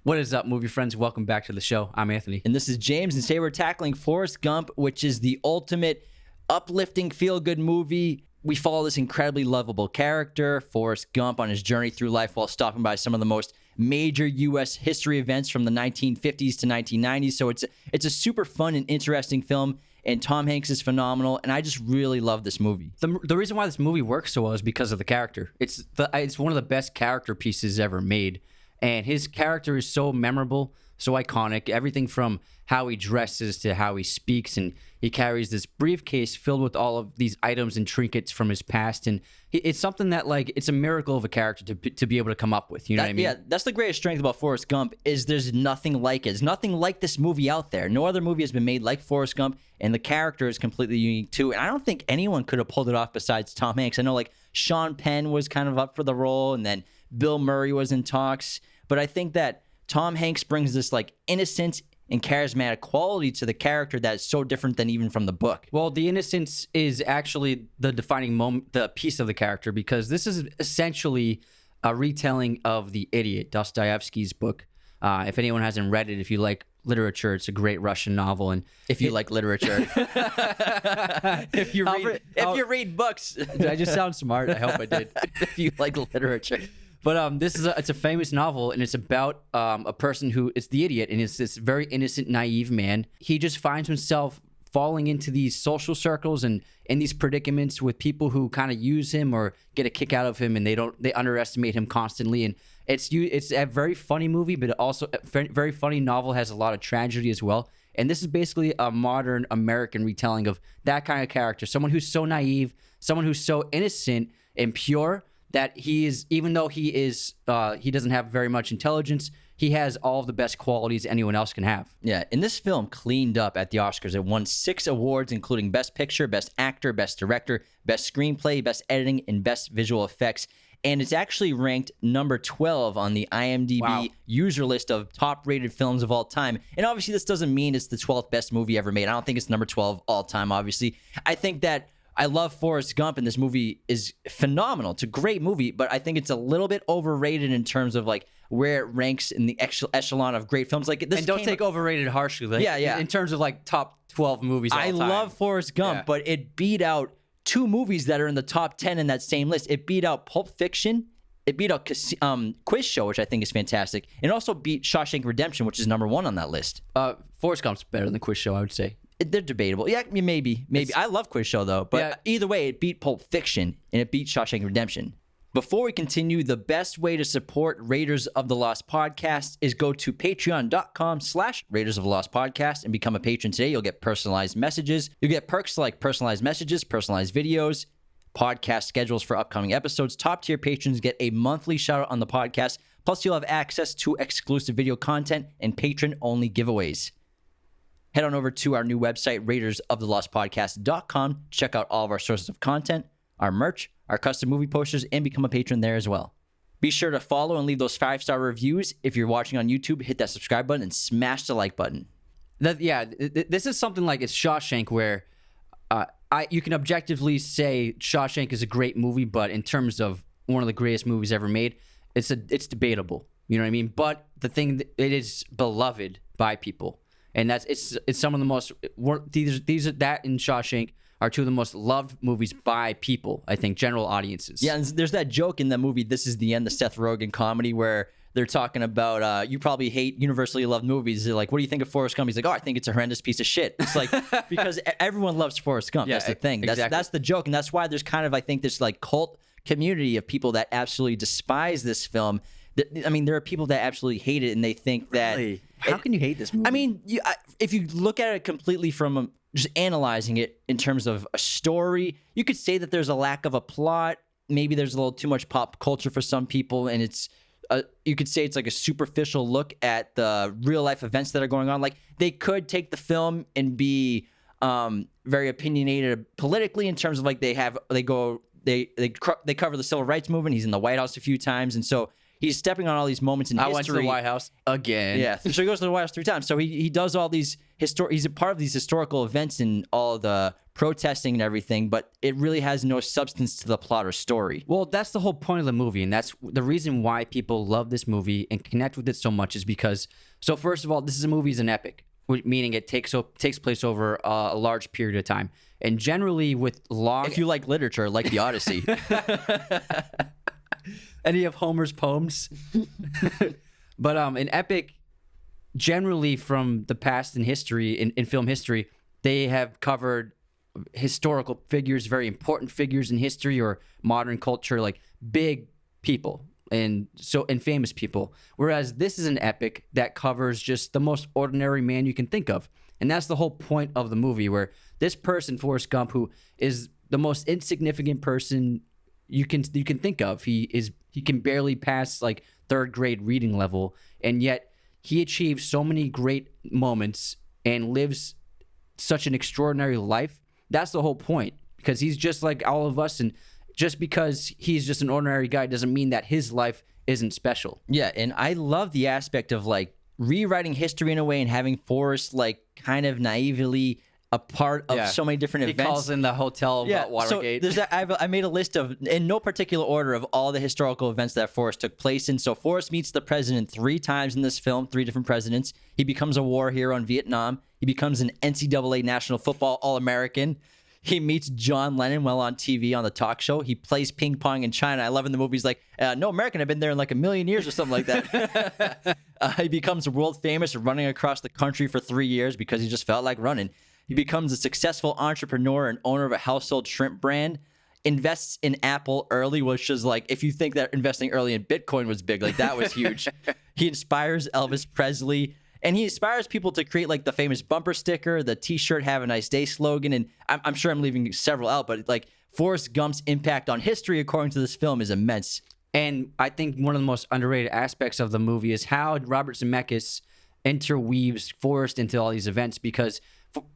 What is up, movie friends? Welcome back to the show. I'm Anthony. And this is James, and today we're tackling Forrest Gump, which is the ultimate uplifting, feel-good movie. We follow this incredibly lovable character, Forrest Gump, on his journey through life while stopping by some of the most major U.S. history events from the 1950s to 1990s. So it's a super fun and interesting film, and Tom Hanks is phenomenal, and I just really love this movie. The reason why this movie works so well is because of the character. It's one of the best character pieces ever made. And his character is so memorable, so iconic. Everything from how he dresses to how he speaks, and he carries this briefcase filled with all of these items and trinkets from his past. And it's something that, like, it's a miracle of a character to be able to come up with. You know what I mean? Yeah, that's the greatest strength about Forrest Gump is there's nothing like it. There's nothing like this movie out there. No other movie has been made like Forrest Gump, and the character is completely unique too. And I don't think anyone could have pulled it off besides Tom Hanks. I know, like, Sean Penn was kind of up for the role, and then Bill Murray was in talks. But I think that Tom Hanks brings this, like, innocent and charismatic quality to the character that is so different than even from the book. Well, the innocence is actually the defining moment, the piece of the character, because this is essentially a retelling of The Idiot, Dostoevsky's book. If anyone hasn't read it, if you like literature, it's a great Russian novel. And if you like literature, if you read books, did I just sound smart? I hope I did. If you like literature. But it's a famous novel, and it's about a person who is the idiot, and it's this very innocent, naive man. He just finds himself falling into these social circles and in these predicaments with people who kind of use him or get a kick out of him, and they underestimate him constantly. And it's a very funny movie, but also a very funny novel, has a lot of tragedy as well. And this is basically a modern American retelling of that kind of character, someone who's so naive, someone who's so innocent and pure, that he is, even though he doesn't have very much intelligence, he has all of the best qualities anyone else can have. Yeah, and this film cleaned up at the Oscars. It won 6 awards, including Best Picture, Best Actor, Best Director, Best Screenplay, Best Editing, and Best Visual Effects. And it's actually ranked number 12 on the IMDb user list of top-rated films of all time. And obviously, this doesn't mean it's the 12th best movie ever made. I don't think it's number 12 all time, obviously. I think that I love Forrest Gump, and this movie is phenomenal. It's a great movie, but I think it's a little bit overrated in terms of, like, where it ranks in the echelon of great films. Like, this, and don't take overrated harshly. Like, yeah. In terms of, like, top 12 movies all I time. love Forrest Gump, but it beat out 2 movies that are in the top 10 in that same list. It beat out Pulp Fiction. It beat out Quiz Show, which I think is fantastic. And it also beat Shawshank Redemption, which is number 1 on that list. Forrest Gump's better than Quiz Show, I would say. They're debatable. Yeah, maybe. I love Quiz Show, though. But either way, it beat Pulp Fiction, and it beat Shawshank Redemption. Before we continue, the best way to support Raiders of the Lost Podcast is go to patreon.com/Raiders of the Lost Podcast and become a patron today. You'll get personalized messages. You'll get perks like personalized messages, personalized videos, podcast schedules for upcoming episodes. Top-tier patrons get a monthly shout-out on the podcast. Plus, you'll have access to exclusive video content and patron-only giveaways. Head on over to our new website, RaidersOfTheLostPodcast.com. Check out all of our sources of content, our merch, our custom movie posters, and become a patron there as well. Be sure to follow and leave those 5-star reviews. If you're watching on YouTube, hit that subscribe button and smash the like button. This is something like it's Shawshank, where you can objectively say Shawshank is a great movie, but in terms of one of the greatest movies ever made, it's debatable. You know what I mean? But the thing, it is beloved by people. And it's some of the most, that and Shawshank are 2 of the most loved movies by people, I think, general audiences. Yeah, and there's that joke in the movie, This Is the End, the Seth Rogen comedy, where they're talking about, you probably hate universally loved movies. They're like, what do you think of Forrest Gump? He's like, I think it's a horrendous piece of shit. It's like, because everyone loves Forrest Gump. That's the thing. That's the joke. And that's why there's kind of, I think, this, like, cult community of people that absolutely despise this film. I mean, there are people that absolutely hate it, and they think that... Really? How can you hate this movie? I mean, if you look at it completely from just analyzing it in terms of a story, you could say that there's a lack of a plot. Maybe there's a little too much pop culture for some people, and it's you could say it's like a superficial look at the real life events that are going on. Like, they could take the film and be very opinionated politically in terms of, like, they cover the civil rights movement. He's in the White House a few times, and so he's stepping on all these moments in history. I went to the White House again. Yeah, so he goes to the White House 3 times. So he does all these he's a part of these historical events and all the protesting and everything, but it really has no substance to the plot or story. Well, that's the whole point of the movie, and that's the reason why people love this movie and connect with it so much is because, so first of all, this is a movie is an epic, meaning it takes place over a large period of time. And generally with long... If you like literature, like the Odyssey. Any of Homer's poems. But an epic, generally from the past in history, in film history, they have covered historical figures, very important figures in history or modern culture, like big people and famous people. Whereas this is an epic that covers just the most ordinary man you can think of. And that's the whole point of the movie, where this person, Forrest Gump, who is the most insignificant person you can think of. He can barely pass like 3rd grade reading level, and yet he achieves so many great moments and lives such an extraordinary life. That's the whole point, because he's just like all of us, and just because he's just an ordinary guy doesn't mean that his life isn't special. Yeah, and I love the aspect of like rewriting history in a way and having Forrest like kind of naively a part of so many different events. He calls in the hotel about Watergate. So I made a list of, in no particular order, of all the historical events that Forrest took place in. So Forrest meets the president 3 times in this film, 3 different presidents. He becomes a war hero in Vietnam. He becomes an NCAA National Football All-American. He meets John Lennon while on TV on the talk show. He plays ping pong in China. I love in the movies like, no American had been there in like a million years or something like that. He becomes world famous running across the country for 3 years because he just felt like running. He becomes a successful entrepreneur and owner of a household shrimp brand. Invests in Apple early, which is like, if you think that investing early in Bitcoin was big, like that was huge. He inspires Elvis Presley. And he inspires people to create like the famous bumper sticker, the t-shirt, "Have a nice day" slogan. And I'm sure I'm leaving several out, but like Forrest Gump's impact on history, according to this film, is immense. And I think one of the most underrated aspects of the movie is how Robert Zemeckis interweaves Forrest into all these events, because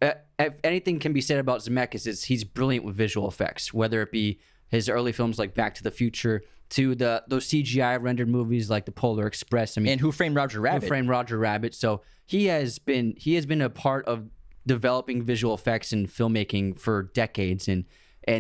if anything can be said about Zemeckis, he's brilliant with visual effects, whether it be his early films like Back to the Future to those CGI rendered movies like The Polar Express. I mean, and Who Framed Roger Rabbit? Who Framed Roger Rabbit. So he has been a part of developing visual effects and filmmaking for decades, and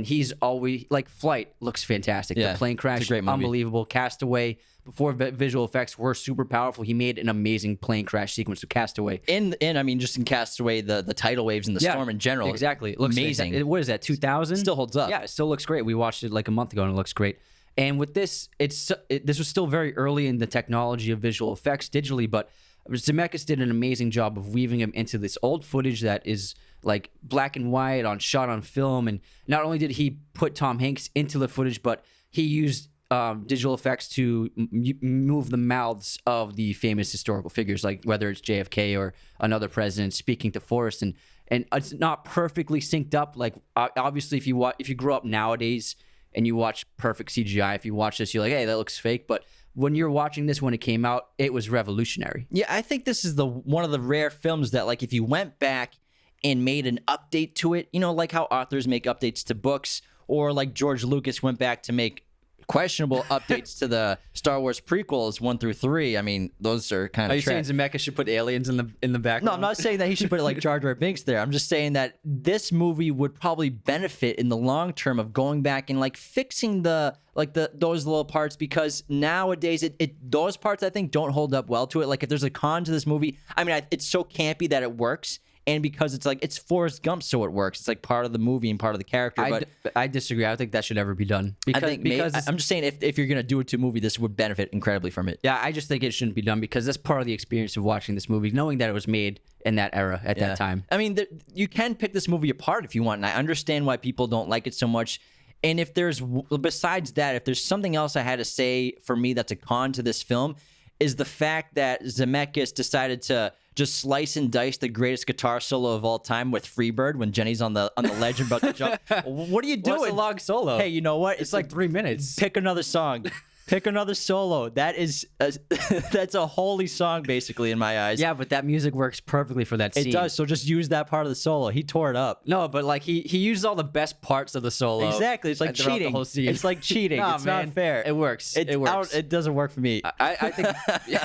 he's always like Flight looks fantastic. Yeah, the plane crash, it's a great movie. Unbelievable. Castaway, before visual effects were super powerful, he made an amazing plane crash sequence with Castaway. And I mean, just in Castaway, the tidal waves and the storm in general, exactly, it looks amazing. What is that? 2000 still holds up. Yeah, it still looks great. We watched it like a month ago, and it looks great. And with this, this was still very early in the technology of visual effects digitally, but Zemeckis did an amazing job of weaving him into this old footage that is like black and white shot on film. And not only did he put Tom Hanks into the footage, but he used digital effects to move the mouths of the famous historical figures, like whether it's JFK or another president speaking to Forrest. And it's not perfectly synced up. Like obviously, if you grow up nowadays and you watch perfect CGI, if you watch this, you're like, hey, that looks fake. But when you're watching this when it came out, it was revolutionary. Yeah, I think this is one of the rare films that, like, if you went back and made an update to it, you know, like how authors make updates to books, or like George Lucas went back to make questionable updates to the Star Wars prequels 1 through 3. I mean, those are kind of. Are you saying Zemeckis should put aliens in the background? No, I'm not saying that he should put it like Jar Jar Binks there. I'm just saying that this movie would probably benefit in the long term of going back and like fixing those little parts, because nowadays those parts I think don't hold up well to it. Like if there's a con to this movie, I mean, it's so campy that it works. And because it's like, it's Forrest Gump, so it works. It's like part of the movie and part of the character. But I disagree. I don't think that should ever be done. Because I'm just saying, if you're going to do it to a movie, this would benefit incredibly from it. Yeah, I just think it shouldn't be done, because that's part of the experience of watching this movie, knowing that it was made in that era at that time. I mean, you can pick this movie apart if you want, and I understand why people don't like it so much. And if besides that, if there's something else I had to say for me that's a con to this film, is the fact that Zemeckis decided to just slice and dice the greatest guitar solo of all time with Freebird when Jenny's on the ledge about to jump. What are you doing? What's a long solo? Hey, you know what? It's like 3 minutes. Pick another song. Pick another solo. That's a holy song, basically, in my eyes. Yeah, but that music works perfectly for that scene. It does. So just use that part of the solo. He tore it up. No, but like he used all the best parts of the solo. Exactly. It's like throughout cheating. The whole scene. It's like cheating. Nah, it's man, not fair. It works. It works. It doesn't work for me. I think. Yeah.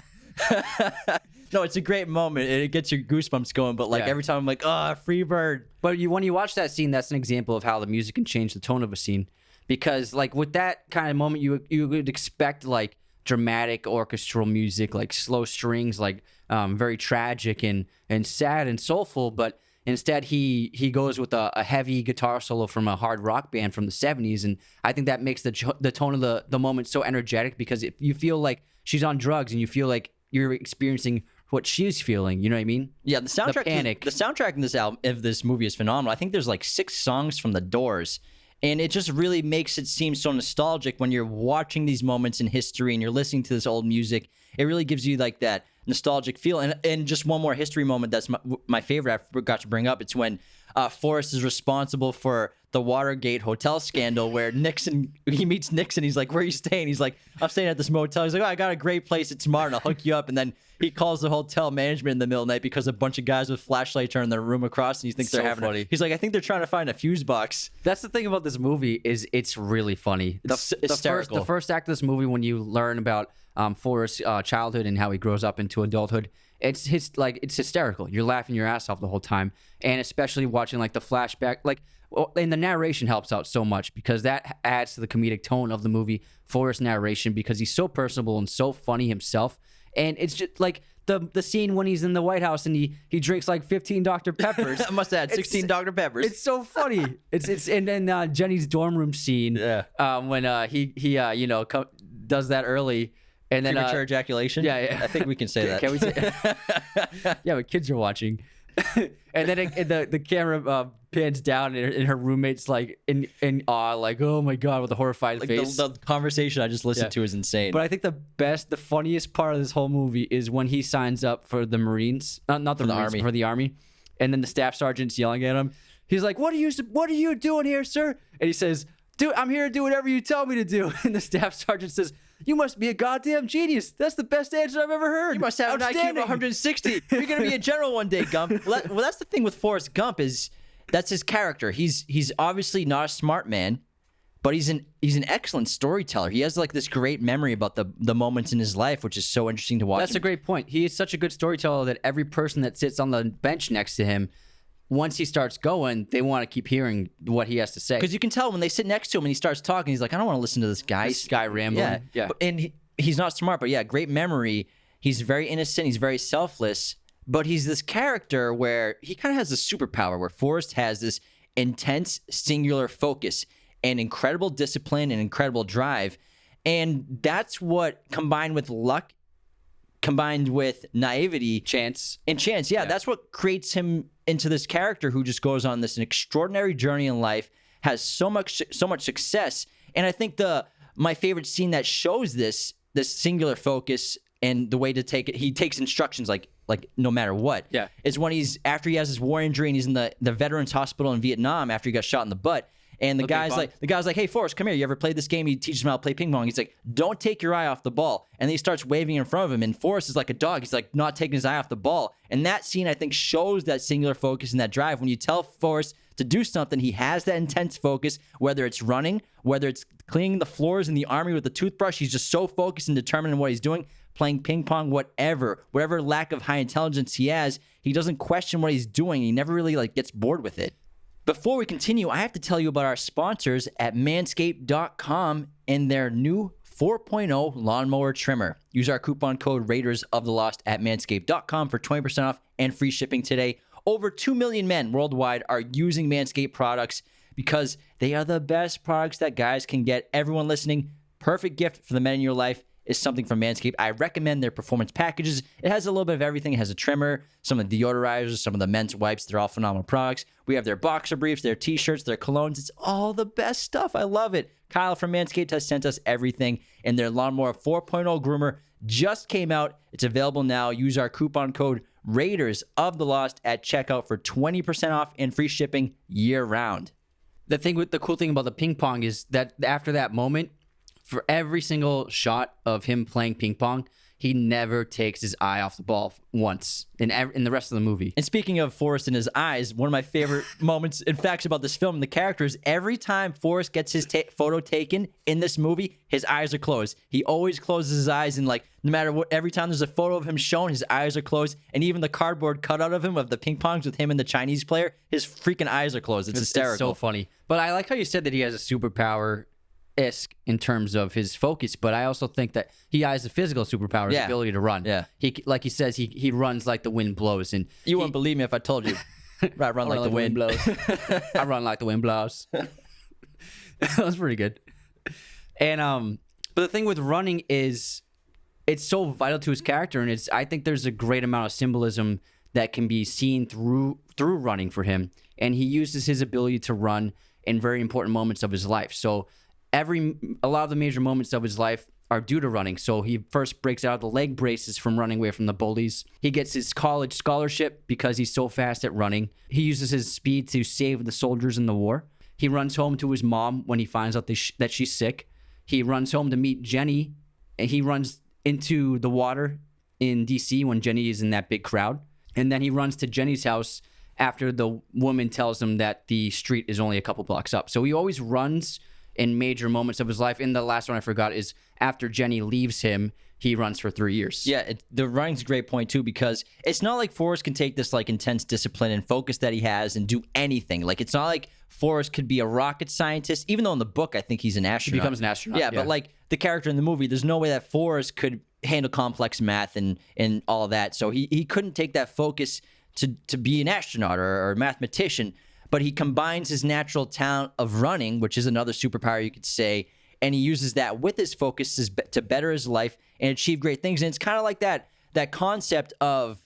No, it's a great moment, and it gets your goosebumps going. But like every time, I'm like, free bird. But when you watch that scene, that's an example of how the music can change the tone of a scene. Because like with that kind of moment, you would expect like dramatic orchestral music, like slow strings, like very tragic and sad and soulful. But instead, he goes with a heavy guitar solo from a hard rock band from the 70s, and I think that makes the tone of the moment so energetic, because if you feel like she's on drugs and you feel like you're experiencing what she's feeling, you know what I mean? Yeah, the soundtrack. The panic. The soundtrack in this album, of this movie, is phenomenal. I think there's like 6 songs from The Doors, and it just really makes it seem so nostalgic when you're watching these moments in history and you're listening to this old music. It really gives you like that nostalgic feel. And just one more history moment that's my favorite I forgot to bring up. It's when Forrest is responsible for the Watergate hotel scandal, where he meets Nixon. He's like, where are you staying? He's like, I'm staying at this motel. He's like, oh, I got a great place. It's smart. I'll hook you up. And then he calls the hotel management in the middle of the night because a bunch of guys with flashlights are in their room across, and he thinks they're having funny. He's like, I think they're trying to find a fuse box. That's the thing about this movie, is it's really funny. Hysterical. The first act of this movie, when you learn about Forrest's childhood and how he grows up into adulthood, it's hysterical. You're laughing your ass off the whole time, and especially watching like the flashback, and the narration helps out so much, because that adds to the comedic tone of the movie. Forrest's narration, because he's so personable and so funny himself, and it's just like the scene when he's in the White House and he drinks like 15 Dr. Peppers. I must have had 16 Dr. Peppers. It's so funny. It's and then Jenny's dorm room scene. Yeah. When he does that early. And then premature ejaculation. Yeah. I think we can say that. Can we say? Yeah, but kids are watching. And then the camera pans down, and her roommate's like in awe, like, oh my god, with a horrified face. The conversation I just listened to is insane. But I think the funniest part of this whole movie is when he signs up for the Marines, not the Marines, Army. for the Army, and then the staff sergeant's yelling at him. He's like, "What are you doing here, sir?" And he says, "Dude, I'm here to do whatever you tell me to do." And the staff sergeant says, "You must be a goddamn genius. That's the best answer I've ever heard. You must have an IQ of 160. You're gonna be a general one day, Gump." Well, that's the thing with Forrest Gump, is that's his character. He's obviously not a smart man, but he's an excellent storyteller. He has like this great memory about the moments in his life, which is so interesting to watch. That's a great point. He is such a good storyteller that every person that sits on the bench next to him, once he starts going, they want to keep hearing what he has to say. Because you can tell when they sit next to him and he starts talking, he's like, I don't want to listen to this guy. This guy rambling. Yeah. And he's not smart, but great memory. He's very innocent. He's very selfless. But he's this character where he kind of has this superpower, where Forrest has this intense, singular focus and incredible discipline and incredible drive. And that's what, combined with luck, combined with naivety, chance, that's what creates him into this character who just goes on this extraordinary journey in life, has so much success. And I think my favorite scene that shows this singular focus and the way to take it, he takes instructions like no matter what. Yeah. Is when after he has his war injury and he's in the veterans hospital in Vietnam after he got shot in the butt. And the guy's like, hey, Forrest, come here. You ever played this game? He teaches him how to play ping pong. He's like, don't take your eye off the ball. And then he starts waving in front of him. And Forrest is like a dog. He's like not taking his eye off the ball. And that scene, I think, shows that singular focus and that drive. When you tell Forrest to do something, he has that intense focus, whether it's running, whether it's cleaning the floors in the Army with a toothbrush. He's just so focused and determined in what he's doing, playing ping pong, whatever lack of high intelligence he has, he doesn't question what he's doing. He never really gets bored with it. Before we continue, I have to tell you about our sponsors at manscaped.com and their new 4.0 lawnmower trimmer. Use our coupon code Raiders of the Lost at manscaped.com for 20% off and free shipping today. Over 2 million men worldwide are using Manscaped products because they are the best products that guys can get. Everyone listening, perfect gift for the men in your life is something from Manscaped. I recommend their performance packages. It has a little bit of everything. It has a trimmer, some of the deodorizers, some of the men's wipes. They're all phenomenal products. We have their boxer briefs, their t-shirts, their colognes. It's all the best stuff. I love it. Kyle from Manscaped has sent us everything, and their Lawnmower 4.0 groomer just came out. It's available now. Use our coupon code Raiders of the Lost at checkout for 20% off and free shipping year round. The cool thing about the ping pong is that after that moment, for every single shot of him playing ping pong, he never takes his eye off the ball once in the rest of the movie. And speaking of Forrest and his eyes, one of my favorite moments and facts about this film and the characters, every time Forrest gets his photo taken in this movie, his eyes are closed. He always closes his eyes, and like no matter what, every time there's a photo of him shown, his eyes are closed. And even the cardboard cutout of him, of the ping pongs with him and the Chinese player, his freaking eyes are closed. It's hysterical. It's so funny. But I like how you said that he has a superpower in terms of his focus, but I also think that he has a physical superpower, his ability to run. Yeah. He, like he says, he runs like the wind blows, and you wouldn't believe me if I told you. I run like the wind blows. I run like the wind blows. That was pretty good. And but the thing with running is it's so vital to his character, and I think there's a great amount of symbolism that can be seen through running for him, and he uses his ability to run in very important moments of his life. So a lot of the major moments of his life are due to running. So he first breaks out of the leg braces from running away from the bullies. He gets his college scholarship because he's so fast at running. He uses his speed to save the soldiers in the war. He runs home to his mom when he finds out that she's sick. He runs home to meet Jenny, and he runs into the water in DC when Jenny is in that big crowd. And then he runs to Jenny's house after the woman tells him that the street is only a couple blocks up. So he always runs in major moments of his life. And the last one I forgot is after Jenny leaves him, he runs for 3 years. Yeah, the running's a great point too, because it's not like Forrest can take this like intense discipline and focus that he has and do anything. Like it's not like Forrest could be a rocket scientist, even though in the book I think he's an astronaut. He becomes an astronaut. Yeah, but like the character in the movie, there's no way that Forrest could handle complex math and all of that. So he couldn't take that focus to be an astronaut or a mathematician. But he combines his natural talent of running, which is another superpower you could say, and he uses that with his focus to better his life and achieve great things. And it's kind of like that concept of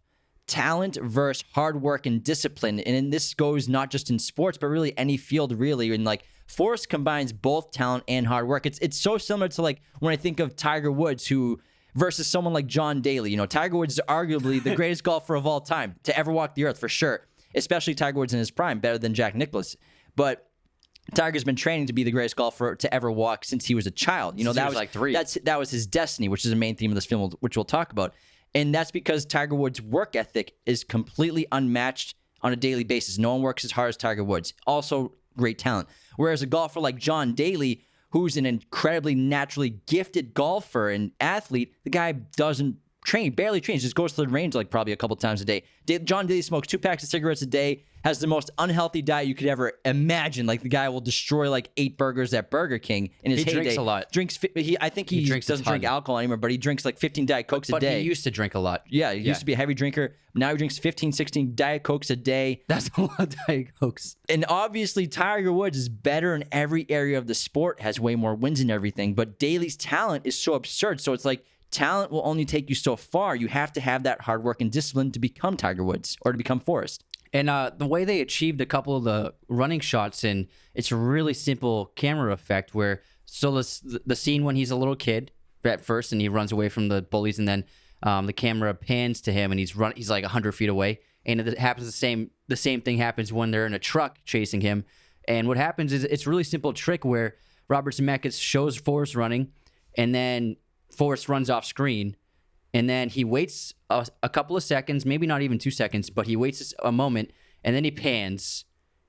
talent versus hard work and discipline. And this goes not just in sports, but really any field, really. And like Forrest combines both talent and hard work. It's so similar to like when I think of Tiger Woods, who versus someone like John Daly. You know, Tiger Woods is arguably the greatest golfer of all time to ever walk the earth, for sure. Especially Tiger Woods in his prime, better than Jack Nicklaus. But Tiger's been training to be the greatest golfer to ever walk since he was a child. You know, that was like 3. That was his destiny, which is the main theme of this film, which we'll talk about. And that's because Tiger Woods' work ethic is completely unmatched on a daily basis. No one works as hard as Tiger Woods. Also, great talent. Whereas a golfer like John Daly, who's an incredibly naturally gifted golfer and athlete, the guy doesn't train, barely trains, just goes to the range like probably a couple times a day. John Daly smokes 2 packs of cigarettes a day, has the most unhealthy diet you could ever imagine. Like the guy will destroy like 8 burgers at Burger King in his heyday. He drinks a lot. I think he doesn't drink alcohol anymore, but he drinks like 15 Diet Cokes a day. But he used to drink a lot. Yeah, he used to be a heavy drinker. Now he drinks 15, 16 Diet Cokes a day. That's a lot of Diet Cokes. And obviously Tiger Woods is better in every area of the sport, has way more wins and everything, but Daly's talent is so absurd. So it's like, talent will only take you so far. You have to have that hard work and discipline to become Tiger Woods or to become Forrest. And the way they achieved a couple of the running shots, and it's a really simple camera effect where, so the scene when he's a little kid at first and he runs away from the bullies, and then the camera pans to him and he's like 100 feet away. And it happens the same thing happens when they're in a truck chasing him. And what happens is it's a really simple trick where Robert Zemeckis shows Forrest running, and then Forrest runs off screen, and then he waits a couple of seconds, maybe not even 2 seconds, but he waits a moment, and then he pans,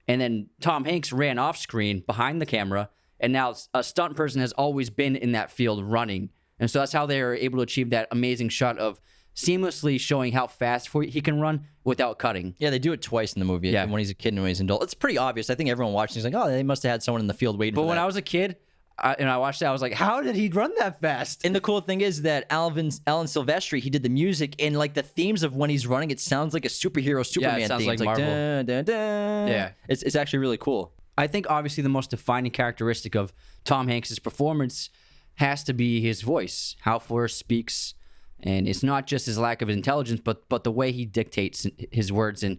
and then Tom Hanks ran off screen behind the camera, and now a stunt person has always been in that field running. And so that's how they are able to achieve that amazing shot of seamlessly showing how fast he can run without cutting. Yeah, they do it twice in the movie. Yeah, when he's a kid and when he's an adult. It's pretty obvious. I think everyone watching is like, oh, they must have had someone in the field waiting for that. But when I was a kid, and I watched it, I was like, how did he run that fast? And the cool thing is that Alan Silvestri, he did the music, and like the themes of when he's running, it sounds like a superhero Superman it sounds theme. like it's like Marvel. Dun, dun, dun. Yeah. It's actually really cool. I think obviously the most defining characteristic of Tom Hanks' performance has to be his voice, how Forrest speaks. And it's not just his lack of intelligence, but the way he dictates his words. And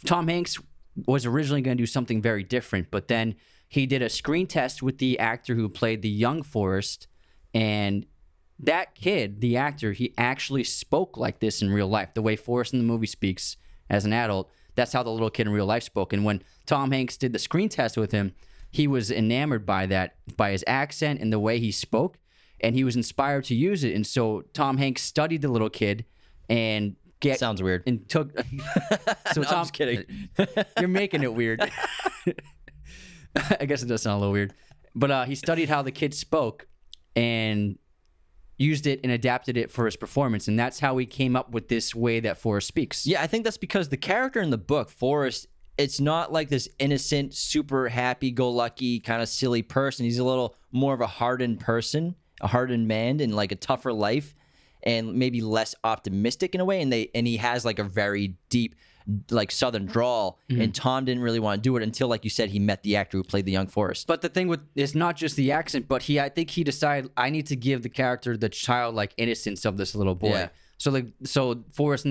Tom Hanks was originally going to do something very different, but then he did a screen test with the actor who played the young Forrest, and that kid, the actor, he actually spoke like this in real life. The way Forrest in the movie speaks as an adult, that's how the little kid in real life spoke. And when Tom Hanks did the screen test with him, he was enamored by that, by his accent and the way he spoke, and he was inspired to use it. And so Tom Hanks studied the little kid and sounds weird. And took. So No, I'm just kidding. You're making it weird. I guess it does sound a little weird, but he studied how the kid spoke and used it and adapted it for his performance, and that's how he came up with this way that Forrest speaks. Yeah, I think that's because the character in the book, Forrest, it's not like this innocent, super happy-go-lucky kind of silly person. He's a little more of a hardened person, a hardened man, and like a tougher life, and maybe less optimistic in a way. And he has like a very deep, like Southern drawl. And Tom didn't really want to do it until, like you said, he met the actor who played the young Forrest. But the thing with it's not just the accent, but I think he decided I need to give the character the childlike innocence of this little boy. Yeah. So Forrest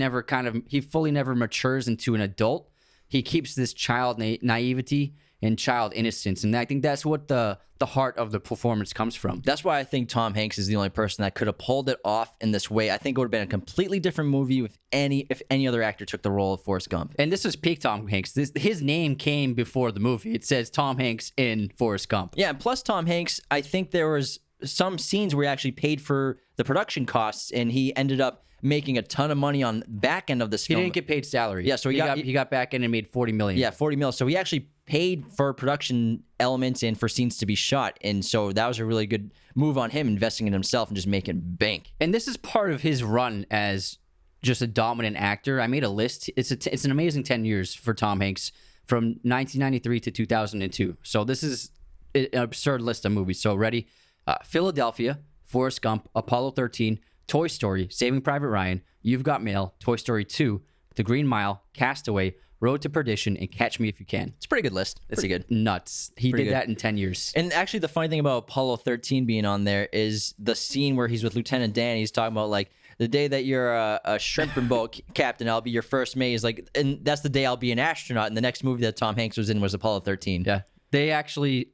he fully never matures into an adult. He keeps this child naivety and child innocence, and I think that's what the heart of the performance comes from. That's why I think Tom Hanks is the only person that could have pulled it off in this way. I think it would have been a completely different movie if any other actor took the role of Forrest Gump. And this is peak Tom Hanks. His name came before the movie. It says Tom Hanks in Forrest Gump. Yeah, and plus Tom Hanks, I think there was some scenes where he actually paid for the production costs, and he ended up making a ton of money on back end of this film. He didn't get paid salary. Yeah, so he got back in and made $40 million. Yeah, $40 million. So he actually paid for production elements and for scenes to be shot, and so that was a really good move on him, investing in himself and just making bank. And this is part of his run as just a dominant actor. I made a list. It's an amazing 10 years for Tom Hanks from 1993 to 2002. So this is an absurd list of movies. So ready? Philadelphia, Forrest Gump, Apollo 13, Toy Story, Saving Private Ryan, You've Got Mail, Toy Story 2, The Green Mile, Castaway, Road to Perdition, and Catch Me If You Can. It's a pretty good list. It's pretty good. Nuts. He did that in 10 years. And actually, the funny thing about Apollo 13 being on there is the scene where he's with Lieutenant Dan. He's talking about, like, the day that you're a shrimping boat captain, I'll be your first mate. He's like, and that's the day I'll be an astronaut. And the next movie that Tom Hanks was in was Apollo 13. Yeah. They actually,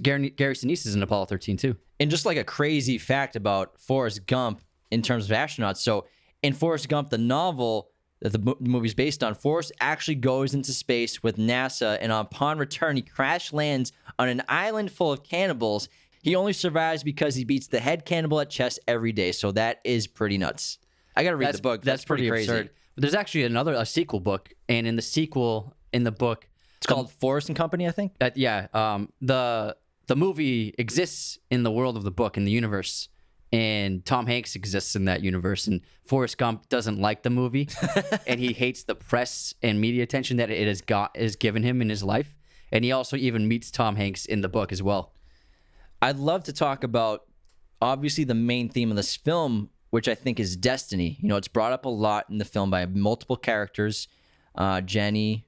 Gary Sinise is in Apollo 13 too. And just like a crazy fact about Forrest Gump in terms of astronauts. So in Forrest Gump, the novel that the movie's based on, Forrest actually goes into space with NASA, and upon return, he crash lands on an island full of cannibals. He only survives because he beats the head cannibal at chess every day. So that is pretty nuts. I got to read the book. That's pretty crazy. Absurd. But there's actually a sequel book, and in the book, it's called Forrest and Company, I think. The movie exists in the world of the book, in the universe, and Tom Hanks exists in that universe. And Forrest Gump doesn't like the movie, and he hates the press and media attention that it has given him in his life. And he also even meets Tom Hanks in the book as well. I'd love to talk about, obviously, the main theme of this film, which I think is destiny. You know, it's brought up a lot in the film by multiple characters. Jenny,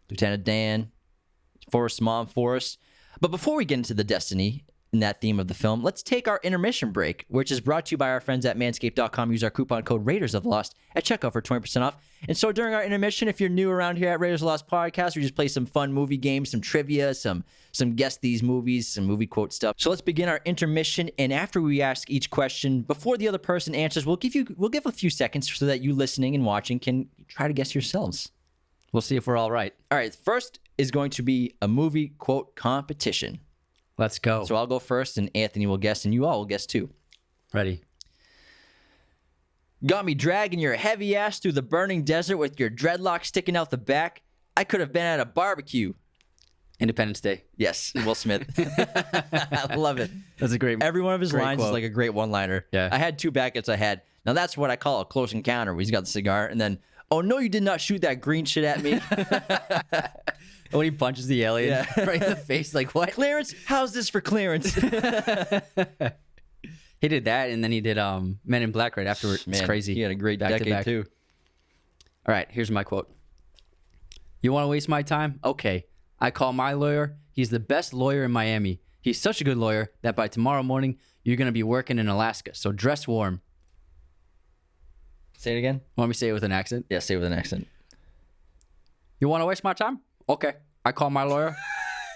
Lieutenant Dan, Forrest's mom, Forrest. But before we get into the destiny in that theme of the film, let's take our intermission break, which is brought to you by our friends at manscaped.com. Use our coupon code Raiders of the Lost at checkout for 20% off. And so during our intermission, if you're new around here at Raiders of the Lost Podcast, we just play some fun movie games, some trivia, some guess these movies, some movie quote stuff. So let's begin our intermission. And after we ask each question, before the other person answers, we'll give a few seconds so that you listening and watching can try to guess yourselves. We'll see if we're all right. All right. First is going to be a movie quote competition. Let's go. So I'll go first, and Anthony will guess, and you all will guess too. Ready. Got me dragging your heavy ass through the burning desert with your dreadlocks sticking out the back. I could have been at a barbecue. Independence Day. Yes, Will Smith. I love it. That's a great. Every one of his lines quote. is like a great one-liner. Yeah. I had two brackets. Now that's what I call a close encounter, where he's got the cigar, and then, oh no, you did not shoot that green shit at me. When he punches the alien right in the face, like, what? Clearance? How's this for clearance? He did that, and then he did Men in Black right afterward. It's crazy. He had a great decade too. All right, here's my quote. You want to waste my time? Okay. I call my lawyer. He's the best lawyer in Miami. He's such a good lawyer that by tomorrow morning, you're going to be working in Alaska. So dress warm. Say it again? Want me to say it with an accent? Yeah, say it with an accent. You want to waste my time? Okay. I call my lawyer.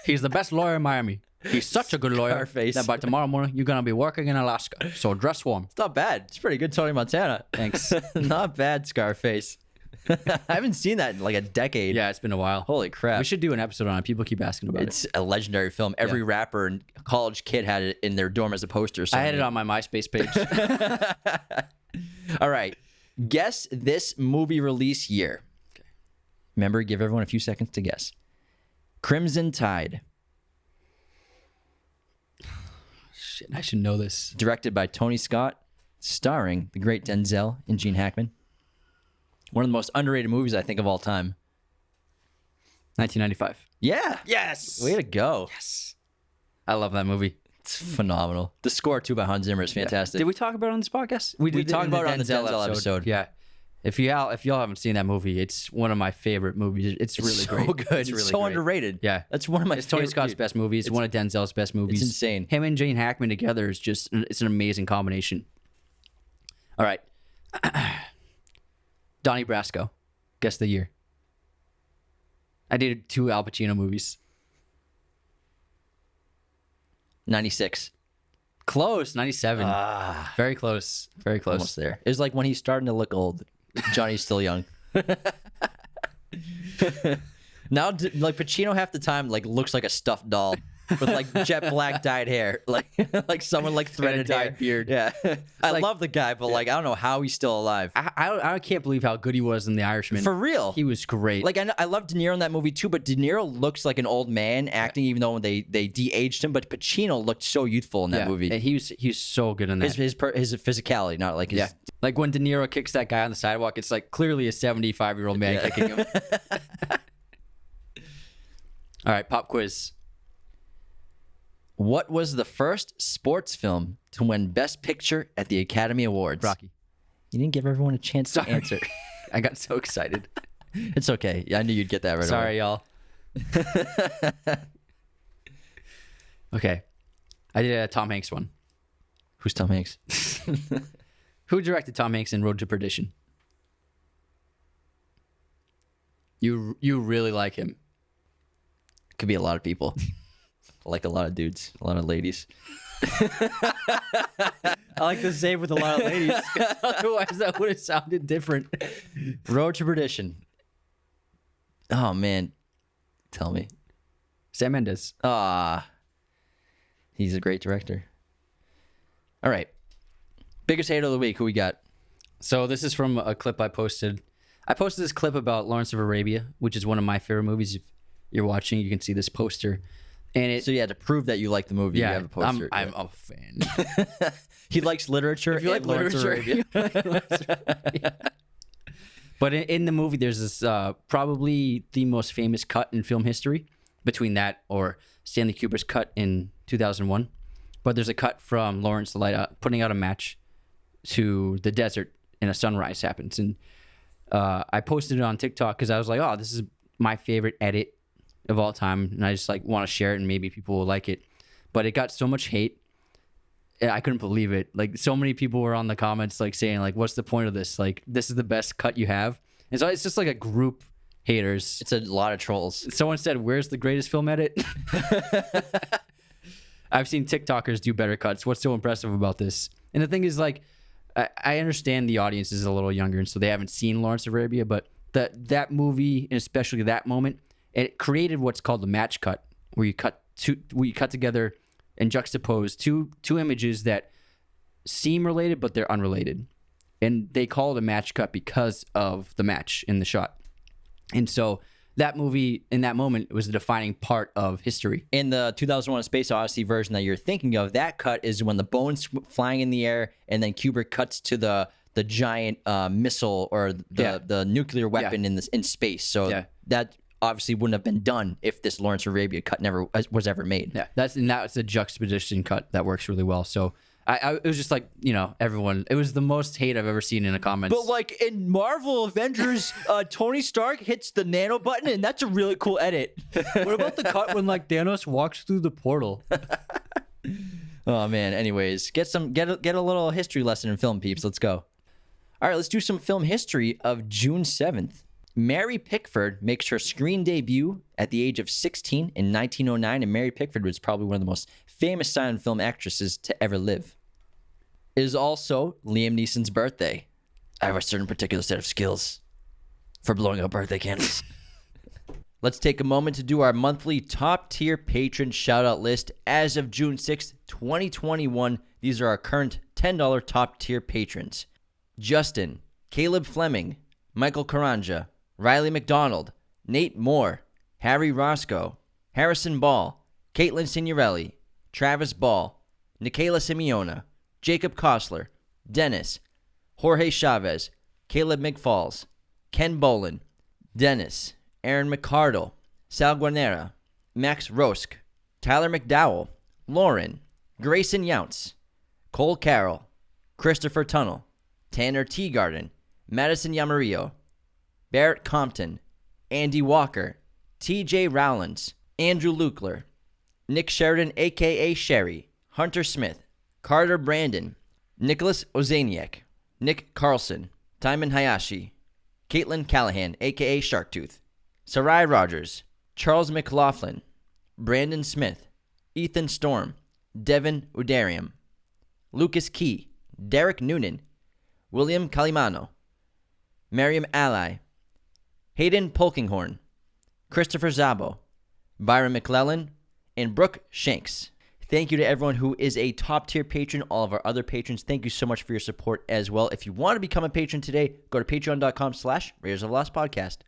He's the best lawyer in Miami. He's such a good lawyer Scarface. that by tomorrow morning, you're going to be working in Alaska. So dress warm. It's not bad. It's pretty good, Tony Montana. Thanks. Not bad, Scarface. I haven't seen that in like a decade. Yeah, it's been a while. Holy crap. We should do an episode on it. People keep asking about It's a legendary film. Every rapper and college kid had it in their dorm as a poster. I had it on my MySpace page. All right. Guess this movie release year. Okay. Remember, give everyone a few seconds to guess. Crimson Tide. Shit, I should know this. Directed by Tony Scott, starring the great Denzel and Gene Hackman. One of the most underrated movies, I think, of all time. 1995. Yeah. Yes. Way to go. Yes. I love that movie. It's phenomenal. The score, too, by Hans Zimmer is fantastic. Did we talk about it on this podcast? We talked about it on the Denzel episode. Yeah. If y'all haven't seen that movie, it's one of my favorite movies. It's really so great. Good. It's really so great. Underrated. Yeah. That's one of my It's Tony Scott's best movies. It's one of Denzel's best movies. It's insane. Him and Gene Hackman together is just, it's an amazing combination. All right. Donnie Brasco. Guess the year. I did 2 Al Pacino movies. 96. Close. 97. Very close. Very close. Almost there. It was like when he's starting to look old. Johnny's still young. Now, like Pacino half the time, like looks like a stuffed doll with like jet black dyed hair, like someone like threaded dyed beard. Yeah, I like- love the guy, but like I don't know how he's still alive. I can't believe how good he was in The Irishman. For real, He was great. like I love De Niro in that movie too, but De Niro looks like an old man acting, even though they de-aged him. But Pacino looked so youthful in that movie. And he was so good in that. His physicality, not like his. Yeah. Like when De Niro kicks that guy on the sidewalk, it's like clearly a 75-year-old man kicking him. All right, pop quiz. What was the first sports film to win Best Picture at the Academy Awards? Rocky. You didn't give everyone a chance to answer. I got so excited. It's okay. I knew you'd get that right Sorry, y'all. Okay. I did a Tom Hanks one. Who's Tom Hanks? Who directed Tom Hanks in Road to Perdition? You really like him. Could be a lot of people. I like a lot of dudes, a lot of ladies. I like the same with a lot of ladies. Otherwise, that would have sounded different. Road to Perdition. Oh, man. Tell me. Sam Mendes. He's a great director. All right. Biggest hater of the week. Who we got? So this is from a clip I posted. I posted this clip about Lawrence of Arabia, which is one of my favorite movies. If you're watching, you can see this poster. And So, yeah, to prove that you like the movie, you have a poster. I'm a fan. He likes literature. If you like and Lawrence of literature, Arabia. But in the movie, there's this probably the most famous cut in film history between that or Stanley Kubrick's cut in 2001. But there's a cut from Lawrence putting out a match to the desert and a sunrise happens. And I posted it on TikTok because I was like, oh, this is my favorite edit of all time. And I just like want to share it and maybe people will like it. But it got so much hate. I couldn't believe it. Like so many people were on the comments like saying like, what's the point of this? Like this is the best cut you have. And so it's just like a group haters. It's a lot of trolls. Someone said, where's the greatest film edit? I've seen TikTokers do better cuts. What's so impressive about this? And the thing is like, I understand the audience is a little younger and so they haven't seen Lawrence of Arabia, but that movie and especially that moment, it created what's called the match cut, where you cut together and juxtapose two images that seem related but they're unrelated, and they call it a match cut because of the match in the shot. And so that movie in that moment was a defining part of history. In the 2001: A Space Odyssey version that you're thinking of, that cut is when the bone's flying in the air, and then Kubrick cuts to the giant missile or the nuclear weapon in space. So that obviously wouldn't have been done if this Lawrence of Arabia cut never was ever made. Yeah, that's a juxtaposition cut that works really well. So it was just like, everyone, it was the most hate I've ever seen in the comments. But like in Marvel Avengers, Tony Stark hits the nano button, and that's a really cool edit. What about the cut when like Thanos walks through the portal? Oh man. Anyways, get a little history lesson in film, peeps. Let's go. All right, let's do some film history of June 7th. Mary Pickford makes her screen debut at the age of 16 in 1909, and Mary Pickford was probably one of the most famous silent film actresses to ever live. It is also Liam Neeson's birthday. I have a certain particular set of skills. for blowing out birthday candles. Let's take a moment to do our monthly top-tier patron shout-out list. As of June 6th, 2021, these are our current $10 top-tier patrons. Justin, Caleb Fleming, Michael Karanja, Riley McDonald, Nate Moore, Harry Roscoe, Harrison Ball, Caitlin Signorelli, Travis Ball, Nikayla Simeona, Jacob Kossler, Dennis, Jorge Chavez, Caleb McFalls, Ken Bolin, Dennis, Aaron McCardle, Sal Guarnera, Max Rosk, Tyler McDowell, Lauren, Grayson Younts, Cole Carroll, Christopher Tunnel, Tanner Teagarden, Madison Yamarillo, Barrett Compton, Andy Walker, TJ Rowlands, Andrew Lukler, Nick Sheridan aka Sherry, Hunter Smith, Carter Brandon, Nicholas Ozaniak, Nick Carlson, Timon Hayashi, Caitlin Callahan aka Sharktooth, Sarai Rogers, Charles McLaughlin, Brandon Smith, Ethan Storm, Devin Udarium, Lucas Key, Derek Noonan, William Calimano, Miriam Ally, Hayden Polkinghorn, Christopher Zabo, Byron McClellan, and Brooke Shanks. Thank you to everyone who is a top-tier patron, all of our other patrons. Thank you so much for your support as well. If you want to become a patron today, go to patreon.com/Raiders of the Lost Podcast.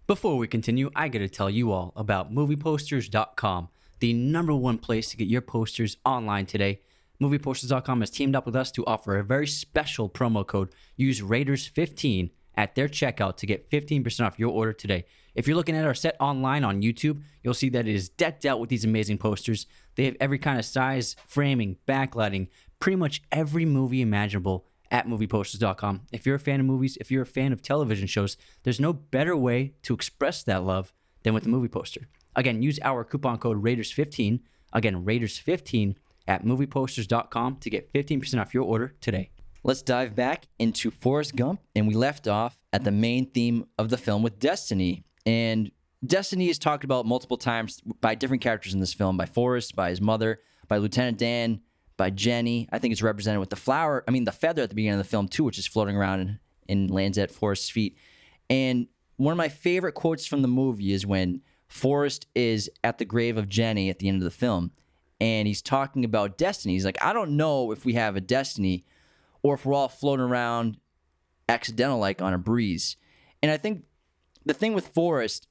Before we continue, I got to tell you all about movieposters.com, the #1 place to get your posters online today. Movieposters.com has teamed up with us to offer a very special promo code. Use Raiders15 at their checkout to get 15% off your order today. If you're looking at our set online on YouTube, you'll see that it is decked out with these amazing posters. They have every kind of size, framing, backlighting, pretty much every movie imaginable at movieposters.com. If you're a fan of movies, if you're a fan of television shows, there's no better way to express that love than with a movie poster. Again, use our coupon code Raiders15, again, Raiders15 at movieposters.com to get 15% off your order today. Let's dive back into Forrest Gump, and we left off at the main theme of the film with Destiny. And Destiny is talked about multiple times by different characters in this film, by Forrest, by his mother, by Lieutenant Dan, by Jenny. I think it's represented with the feather at the beginning of the film too, which is floating around and lands at Forrest's feet. And one of my favorite quotes from the movie is when Forrest is at the grave of Jenny at the end of the film, and he's talking about destiny. He's like, I don't know if we have a destiny or if we're all floating around accidental like on a breeze. And I think the thing with Forrest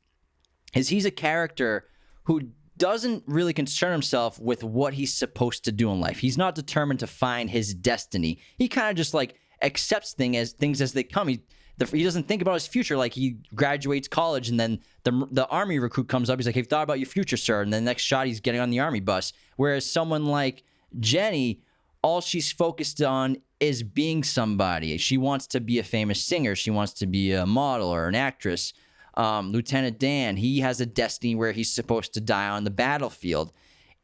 is he's a character who doesn't really concern himself with what he's supposed to do in life. He's not determined to find his destiny. He kind of just like accepts things as they come. He doesn't think about his future. Like he graduates college and then the army recruit comes up. He's like, have you thought about your future, sir? And then the next shot, he's getting on the army bus. Whereas someone like Jenny, all she's focused on is being somebody. She wants to be a famous singer. She wants to be a model or an actress. Lieutenant Dan, he has a destiny where he's supposed to die on the battlefield.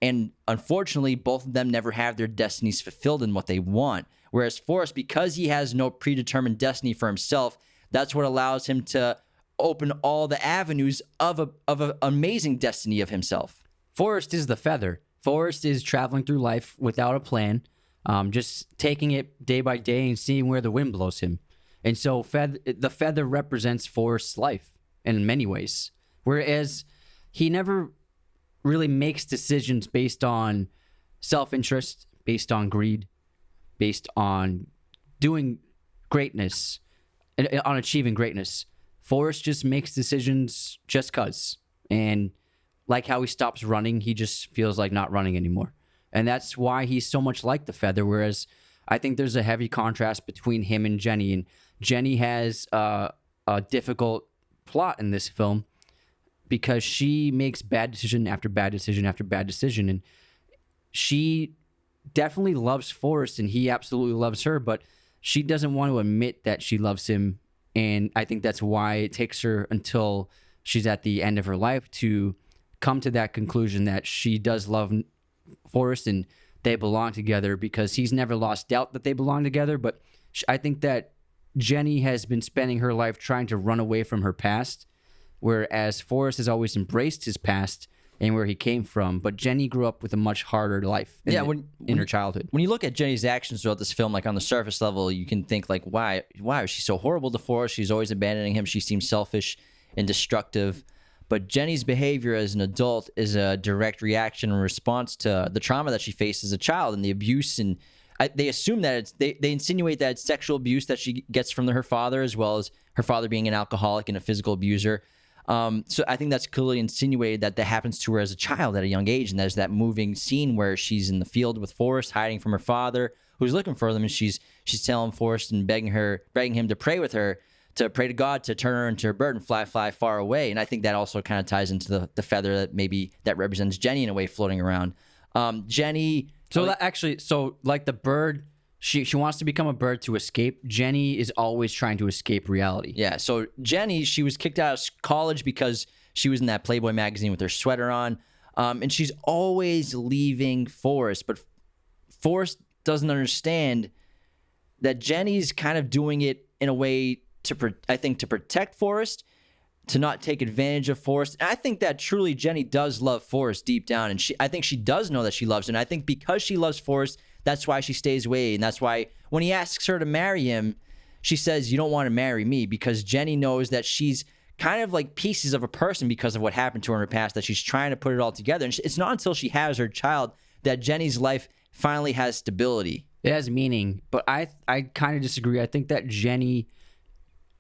And unfortunately, both of them never have their destinies fulfilled in what they want. Whereas Forrest, because he has no predetermined destiny for himself, that's what allows him to open all the avenues of an amazing destiny of himself. Forrest is the feather. Forrest is traveling through life without a plan, just taking it day by day and seeing where the wind blows him. And so the feather represents Forrest's life in many ways. Whereas he never really makes decisions based on self-interest, based on greed, based on doing greatness, on achieving greatness. Forrest just makes decisions just cause. And like how he stops running, he just feels like not running anymore. And that's why he's so much like the feather, whereas I think there's a heavy contrast between him and Jenny. And Jenny has a difficult plot in this film because she makes bad decision after bad decision after bad decision. And she definitely loves Forrest and he absolutely loves her, but she doesn't want to admit that she loves him. And I think that's why it takes her until she's at the end of her life to come to that conclusion that she does love Forrest and they belong together, because he's never lost doubt that they belong together. But I think that Jenny has been spending her life trying to run away from her past, whereas Forrest has always embraced his past and where he came from. But Jenny grew up with a much harder life in her childhood. When you look at Jenny's actions throughout this film, like on the surface level, you can think like, why is she so horrible to Forrest? She's always abandoning him. She seems selfish and destructive. But Jenny's behavior as an adult is a direct reaction and response to the trauma that she faced as a child and the abuse. And they assume that they insinuate that it's sexual abuse that she gets from her father, as well as her father being an alcoholic and a physical abuser. So I think that's clearly insinuated that happens to her as a child at a young age. And there's that moving scene where she's in the field with Forrest, hiding from her father, who's looking for them, and she's telling Forrest and begging him to pray with her, to pray to God to turn her into a bird and fly far away. And I think that also kind of ties into the feather that represents Jenny in a way, floating around. Jenny. So like the bird, she wants to become a bird to escape. Jenny is always trying to escape reality. Yeah. So Jenny, she was kicked out of college because she was in that Playboy magazine with her sweater on. And she's always leaving Forrest, but Forrest doesn't understand that Jenny's kind of doing it in a way to protect Forrest, to not take advantage of Forrest. And I think that truly Jenny does love Forrest deep down, and I think she does know that she loves him. And I think because she loves Forrest, that's why she stays away, and that's why when he asks her to marry him, she says, "You don't want to marry me," because Jenny knows that she's kind of like pieces of a person because of what happened to her in her past, that she's trying to put it all together. And it's not until she has her child that Jenny's life finally has stability. It has meaning, but I kind of disagree. I think that Jenny,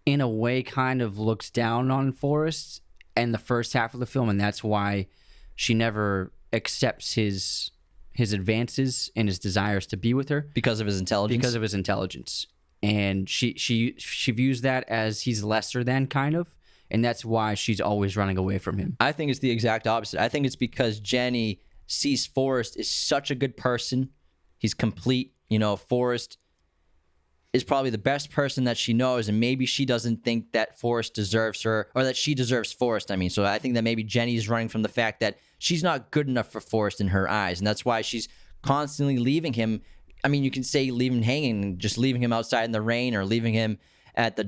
in a way, kind of looks down on Forrest in the first half of the film, and that's why she never accepts his advances and his desires to be with her because of his intelligence. And she views that as he's lesser than, kind of, and that's why she's always running away from him. I think it's the exact opposite. I think it's because Jenny sees Forrest is such a good person. He's complete. Forrest is probably the best person that she knows, and maybe she doesn't think that Forrest deserves her, or that she deserves Forrest, So I think that maybe Jenny's running from the fact that she's not good enough for Forrest in her eyes, and that's why she's constantly leaving him. You can say leaving him hanging, just leaving him outside in the rain, or leaving him at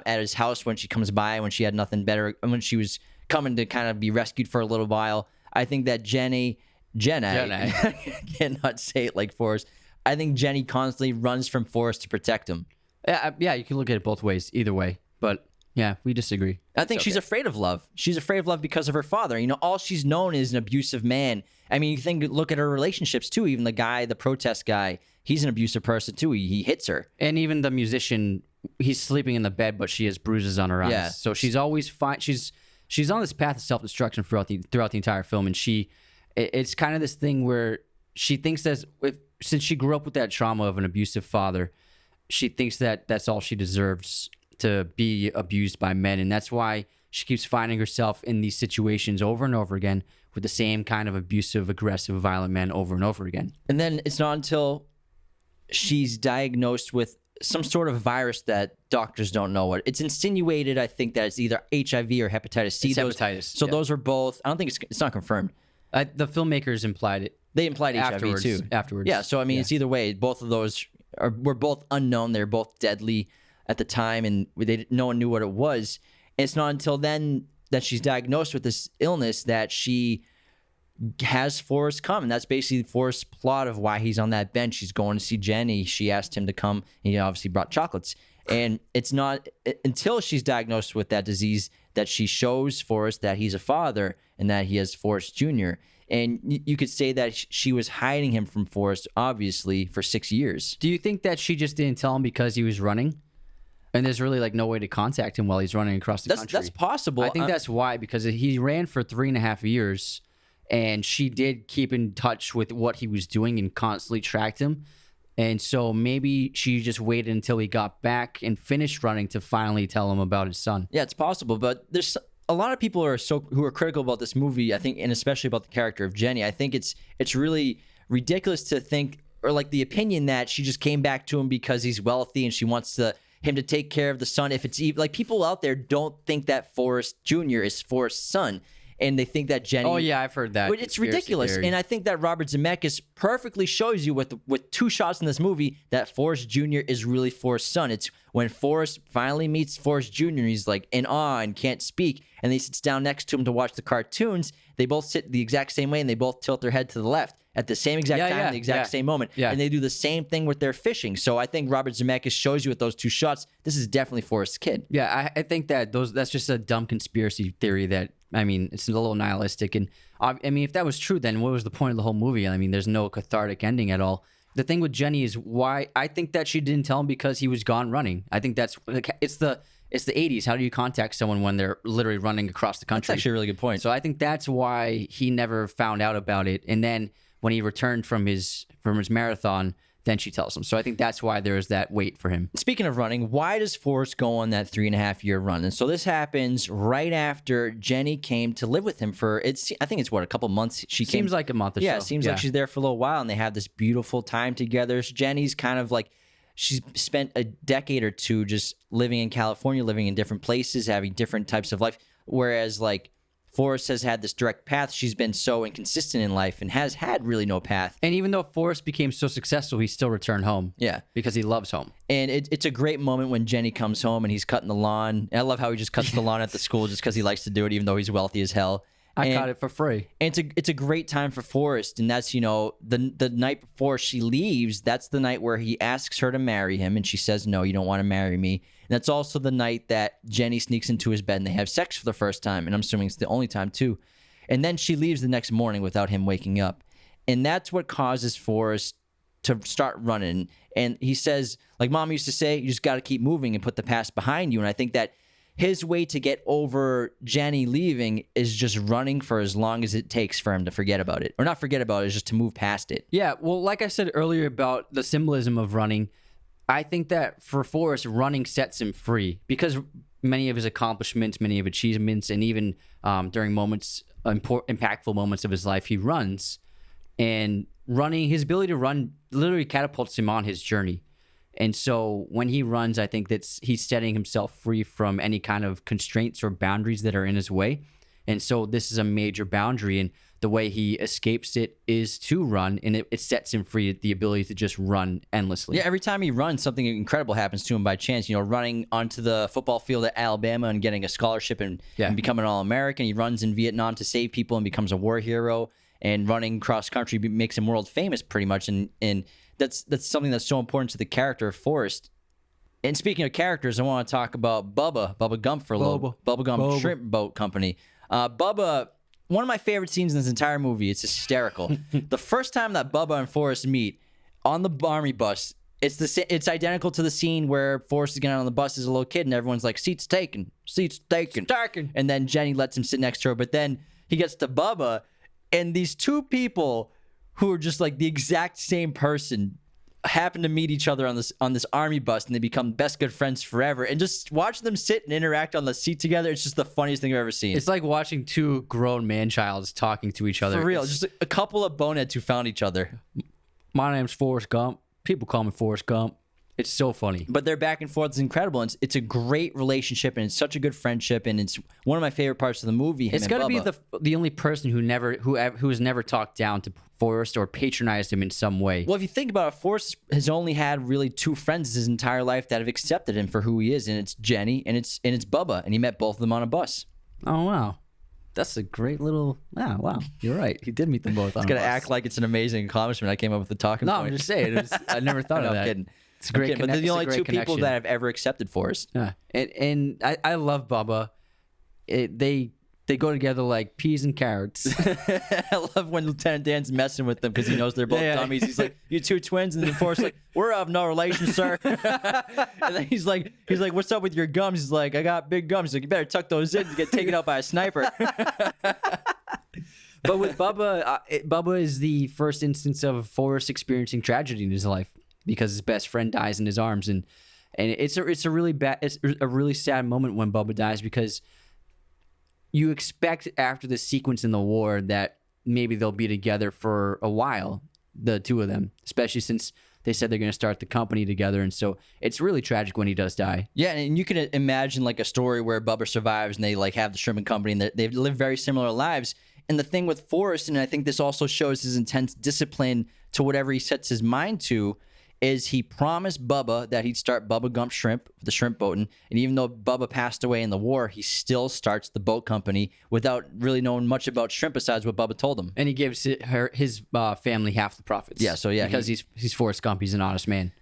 his house when she comes by, when she had nothing better, when she was coming to kind of be rescued for a little while. I think that Jenny, I cannot say it like Forrest. I think Jenny constantly runs from Forrest to protect him. Yeah, you can look at it both ways, either way. But yeah, we disagree. I think she's afraid of love. She's afraid of love because of her father. All she's known is an abusive man. Look at her relationships too. Even the protest guy, he's an abusive person too. He hits her. And even the musician, he's sleeping in the bed, but she has bruises on her eyes. Yeah. So she's always fine. She's on this path of self-destruction throughout the entire film, and it's kind of this thing where she thinks that since she grew up with that trauma of an abusive father, she thinks that that's all she deserves, to be abused by men. And that's why she keeps finding herself in these situations over and over again with the same kind of abusive, aggressive, violent men over and over again. And then it's not until she's diagnosed with some sort of virus that doctors don't know what. It's insinuated, I think, that it's either HIV or hepatitis C. It's hepatitis. So those are both. I don't think it's not confirmed. The filmmakers implied it. They implied HIV too. Afterwards. Yeah, so it's either way. Both of those were both unknown. They're both deadly at the time, and no one knew what it was. And it's not until then that she's diagnosed with this illness that she has Forrest come. And that's basically Forrest's plot of why he's on that bench. He's going to see Jenny. She asked him to come, and he obviously brought chocolates. And it's not until she's diagnosed with that disease that she shows Forrest that he's a father and that he has Forrest Jr. And you could say that she was hiding him from Forrest, obviously, for 6 years. Do you think that she just didn't tell him because he was running? And there's really no way to contact him while he's running across the country? That's possible. I think that's why, because he ran for 3.5 years, and she did keep in touch with what he was doing and constantly tracked him. And so maybe she just waited until he got back and finished running to finally tell him about his son. Yeah, it's possible. But there's a lot of people who are critical about this movie, I think, and especially about the character of Jenny. I think it's really ridiculous to think, or the opinion that she just came back to him because he's wealthy and she wants him to take care of the son. If it's even people out there don't think that Forrest Jr. is Forrest's son. and they think that Jenny. Oh yeah, I've heard that. It's ridiculous, theory. and I think that Robert Zemeckis perfectly shows you with 2 shots in this movie that Forrest Jr. is really Forrest's son. It's when Forrest finally meets Forrest Jr. and he's like in awe and can't speak, and he sits down next to him to watch the cartoons. They both sit the exact same way, and they both tilt their head to the left at the same exact time, the exact same moment. Yeah. And they do the same thing with their fishing. So I think Robert Zemeckis shows you with those 2 shots, this is definitely Forrest's kid. Yeah, I think that's just a dumb conspiracy theory that, I mean, it's a little nihilistic. And I mean, if that was true, then what was the point of the whole movie? I mean, there's no cathartic ending at all. The thing with Jenny is why I think that she didn't tell him because he was gone running. I think it's the 80s. How do you contact someone when they're literally running across the country? That's actually a really good point. So I think that's why he never found out about it. And then when he returned from his marathon, then she tells him. So I think that's why there is that wait for him. Speaking of running, why does Forrest go on that 3.5-year run? And so this happens right after Jenny came to live with him for, I think it's a couple months. Seems like a month or so. Yeah, it seems like she's there for a little while, and they have this beautiful time together. So Jenny's kind of like, she's spent a decade or 2 just living in California, living in different places, having different types of life. Whereas like Forrest has had this direct path. She's been so inconsistent in life and has had really no path. And even though Forrest became so successful, he still returned home. Yeah. Because he loves home. And it's a great moment when Jenny comes home and he's cutting the lawn. And I love how he just cuts the lawn at the school just because he likes to do it, even though he's wealthy as hell. I got it for free. And it's a great time for Forrest. And that's, the night before she leaves, that's the night where he asks her to marry him. And she says, no, you don't want to marry me. And that's also the night that Jenny sneaks into his bed and they have sex for the first time. And I'm assuming it's the only time too. And then she leaves the next morning without him waking up. And that's what causes Forrest to start running. And he says, like Mom used to say, you just got to keep moving and put the past behind you. And I think that his way to get over Jenny leaving is just running for as long as it takes for him to forget about it. Or not forget about it, is just to move past it. Yeah, well, like I said earlier about the symbolism of running, I think that for Forrest, running sets him free because many of his accomplishments, many of achievements, and even during impactful moments of his life, he runs. And running, his ability to run literally catapults him on his journey. And so when he runs, I think that he's setting himself free from any kind of constraints or boundaries that are in his way. And so this is a major boundary, and the way he escapes it is to run, and it sets him free, the ability to just run endlessly. Yeah, every time he runs, something incredible happens to him by chance. Running onto the football field at Alabama and getting a scholarship and becoming an All-American. He runs in Vietnam to save people and becomes a war hero, and running cross-country makes him world famous pretty much, and that's something that's so important to the character of Forrest. And speaking of characters, I want to talk about Bubba Gump for a little. Bubba Gump Shrimp Boat Company. Bubba, one of my favorite scenes in this entire movie. It's hysterical. The first time that Bubba and Forrest meet on the army bus, it's identical to the scene where Forrest is getting on the bus as a little kid, and everyone's like, seats taken. And then Jenny lets him sit next to her, but then he gets to Bubba, and these 2 people who are just like the exact same person happen to meet each other on this army bus, and they become best good friends forever. And just watch them sit and interact on the seat together, it's just the funniest thing I've ever seen. It's like watching 2 grown man-childs talking to each other. For real, just a couple of boneheads who found each other. My name's Forrest Gump. People call me Forrest Gump. It's so funny. But their back and forth is incredible. And it's a great relationship, and it's such a good friendship, and it's one of my favorite parts of the movie. It's got to be the only person who has never talked down to Forrest or patronized him in some way. Well, if you think about it, Forrest has only had really 2 friends his entire life that have accepted him for who he is, and it's Jenny and it's Bubba, and he met both of them on a bus. Oh wow. That's a great little... Wow. You're right. He did meet them both on a bus. It's going to act like it's an amazing accomplishment. I came up with the talking point. No, I'm just saying. I never thought of that. I'm kidding. It's a great but they're the only 2 people that have ever accepted Forrest. Yeah. And I love Bubba. They go together like peas and carrots. I love when Lieutenant Dan's messing with them because he knows they're both dummies. He's like, "You 2 twins," and then Forrest's like, "We're of no relation, sir." And then he's like, "What's up with your gums?" He's like, "I got big gums." He's like, "You better tuck those in to get taken out by a sniper." But with Bubba, Bubba is the first instance of Forrest experiencing tragedy in his life because his best friend dies in his arms, and it's a really sad moment when Bubba dies because you expect after the sequence in the war that maybe they'll be together for a while, the 2 of them, especially since They said they're going to start the company together, and so it's really tragic when he does die. Yeah, and you can imagine like a story where Bubba survives and they like have the shrimping company and they live very similar lives. And the thing with Forrest, and I think this also shows his intense discipline to whatever he sets his mind to, is he promised Bubba that he'd start Bubba Gump Shrimp, the shrimp boating. And even though Bubba passed away in the war, he still starts the boat company without really knowing much about shrimp besides what Bubba told him. And he gives his family half the profits. Yeah, so yeah. Because he's Forrest Gump. He's an honest man.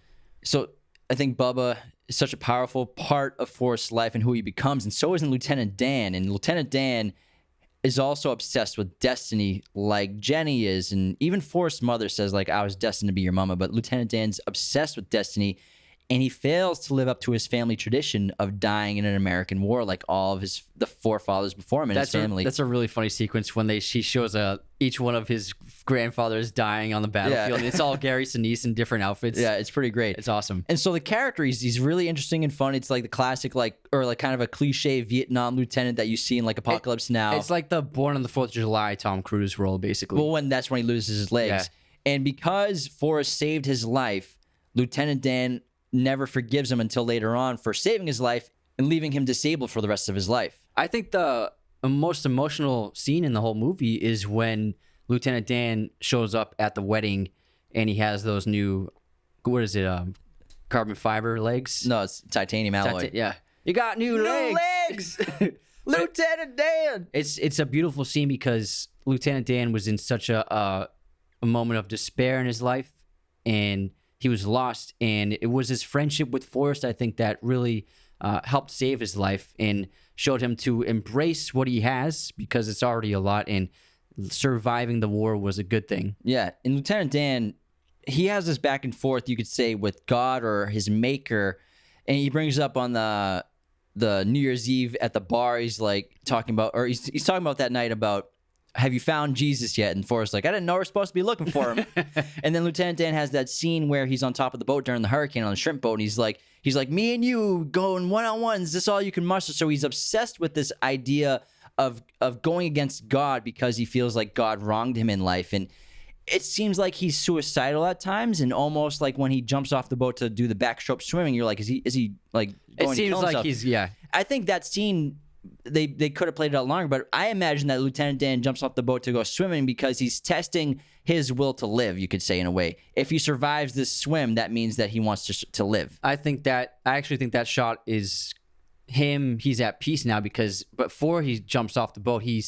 So I think Bubba is such a powerful part of Forrest's life and who he becomes. And so isn't Lieutenant Dan. And Lieutenant Dan is also obsessed with destiny like Jenny is. And even Forrest's mother says, like, I was destined to be your mama. But Lieutenant Dan's obsessed with destiny, and he fails to live up to his family tradition of dying in an American war like all of the forefathers before him and his family. That's a really funny sequence when she shows each one of his grandfathers dying on the battlefield. Yeah. It's all Gary Sinise in different outfits. Yeah, it's pretty great. It's awesome. And so the character, he's really interesting and fun. It's like the classic, or kind of a cliche Vietnam lieutenant that you see in like Apocalypse Now. It's like the Born on the 4th of July Tom Cruise role, basically. Well, that's when he loses his legs. Yeah. And because Forrest saved his life, Lieutenant Dan never forgives him until later on for saving his life and leaving him disabled for the rest of his life. I think the most emotional scene in the whole movie is when Lieutenant Dan shows up at the wedding and he has those new, what is it, carbon fiber legs? No, it's titanium alloy. Yeah. You got new legs! Lieutenant Dan! It's a beautiful scene because Lieutenant Dan was in such a moment of despair in his life, and he was lost, and it was his friendship with Forrest, I think, that really helped save his life and showed him to embrace what he has, because it's already a lot, and surviving the war was a good thing. Yeah, and Lieutenant Dan, he has this back and forth, you could say, with God or his maker, and he brings up on the New Year's Eve at the bar, he's like talking about, or he's talking about that night about, have you found Jesus yet? And Forrest's like, I didn't know we're supposed to be looking for him. And then Lieutenant Dan has that scene where he's on top of the boat during the hurricane on the shrimp boat, and he's like, me and you going one-on-one. Is this all you can muster? So he's obsessed with this idea of going against God because he feels like God wronged him in life. And it seems like he's suicidal at times, and almost like when he jumps off the boat to do the backstroke swimming, you're like, is he like going it seems to kill like himself? he's, yeah. I think that scene, they could have played it out longer, but I imagine that Lieutenant Dan jumps off the boat to go swimming because he's testing his will to live, you could say, in a way. If he survives this swim, that means that he wants to live. I actually think that shot is him. He's at peace now because before he jumps off the boat, he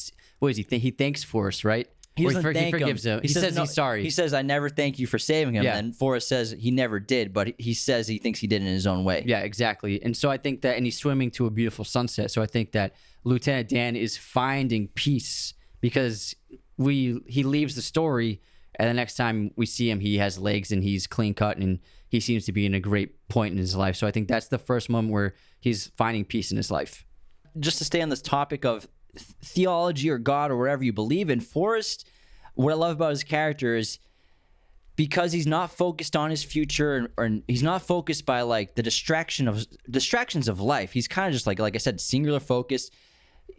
thanks Forrest, right? He doesn't thank him. Forgives him. He says he's sorry. He says, I never thank you for saving him. Yeah. And Forrest says he never did, but he says he thinks he did in his own way. Yeah, exactly. And so I think that, and he's swimming to a beautiful sunset. So I think that Lieutenant Dan is finding peace because he leaves the story, and the next time we see him, he has legs and he's clean cut, and he seems to be in a great point in his life. So I think that's the first moment where he's finding peace in his life. Just to stay on this topic of theology or God or whatever you believe in, Forrest, what I love about his character is because he's not focused on his future, or he's not focused by like the distractions of life. He's kind of just like I said, singular focused.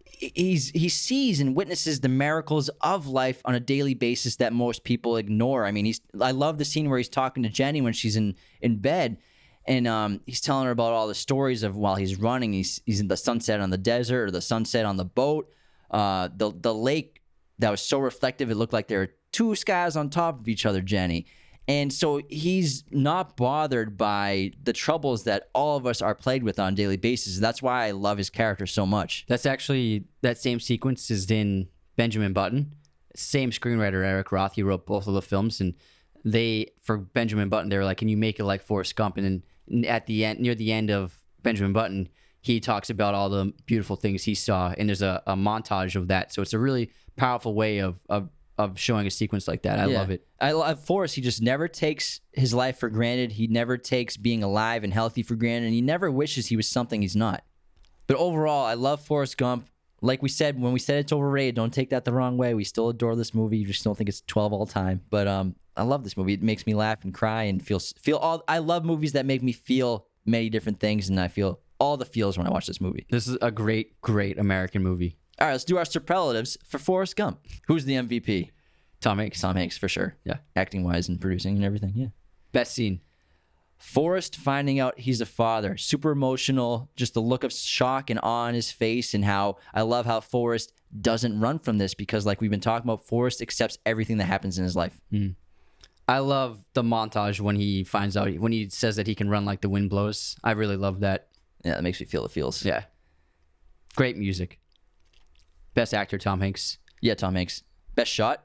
He sees and witnesses the miracles of life on a daily basis that most people ignore. I mean, I love the scene where he's talking to Jenny when she's in bed, and he's telling her about all the stories of while he's running. He's in the sunset on the desert, or the sunset on the boat, the lake that was so reflective it looked like there were two skies on top of each other, Jenny. And so he's not bothered by the troubles that all of us are plagued with on a daily basis. That's why I love his character so much. That's actually, that same sequence is in Benjamin Button. Same screenwriter, Eric Roth. He wrote both of the films, and for Benjamin Button, they were like, can you make it like Forrest Gump? And then at the end, near the end of Benjamin Button, he talks about all the beautiful things he saw, and there's a montage of that. So it's a really powerful way of showing a sequence like that. I love it. I love Forrest. He just never takes his life for granted. He never takes being alive and healthy for granted, and he never wishes he was something he's not. But overall, I love Forrest Gump. Like we said, when we said it's overrated, don't take that the wrong way. We still adore this movie. You just don't think it's 12 all time. But I love this movie. It makes me laugh and cry and feel all. I love movies that make me feel many different things, and I feel all the feels when I watch this movie. This is a great, great American movie. All right, let's do our superlatives for Forrest Gump. Who's the MVP? Tom Hanks. Tom Hanks, for sure. Yeah. Acting-wise and producing and everything, yeah. Best scene. Forrest finding out he's a father, super emotional, just the look of shock and awe on his face, and how I love how Forrest doesn't run from this because, like we've been talking about, Forrest accepts everything that happens in his life. I love the montage when he finds out, when he says that he can run like the wind blows. I really love that. Yeah, that makes me feel the feels. Yeah. Great music. Best actor, Tom Hanks. Yeah, Tom Hanks. Best shot?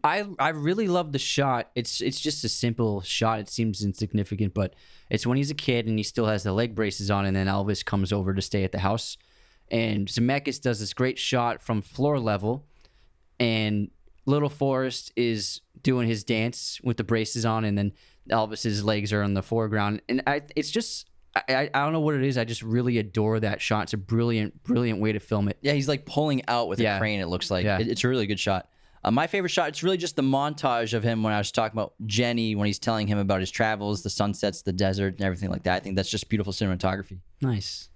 I really love the shot. It's just a simple shot. It seems insignificant, but it's when he's a kid and he still has the leg braces on, and then Elvis comes over to stay at the house. And Zemeckis does this great shot from floor level, and little Forrest is doing his dance with the braces on, and then Elvis's legs are in the foreground. And it's just, I don't know what it is. I just really adore that shot. It's a brilliant way to film it. Yeah, he's like pulling out with a crane, it looks like. Yeah. It's a really good shot. My favorite shot, it's really just the montage of him when I was talking about Jenny, when he's telling him about his travels, the sunsets, the desert, and everything like that. I think that's just beautiful cinematography. Nice.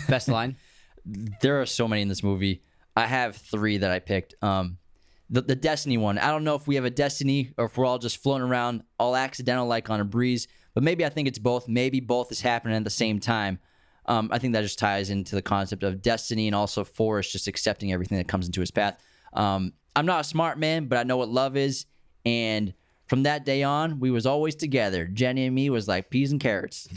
Best line? There are so many in this movie. I have 3 that I picked. The Destiny one. I don't know if we have a destiny or if we're all just floating around all accidental like on a breeze, but maybe I think it's both. Maybe both is happening at the same time. I think that just ties into the concept of destiny and also Forrest just accepting everything that comes into his path. I'm not a smart man, but I know what love is. And from that day on, we was always together. Jenny and me was like peas and carrots.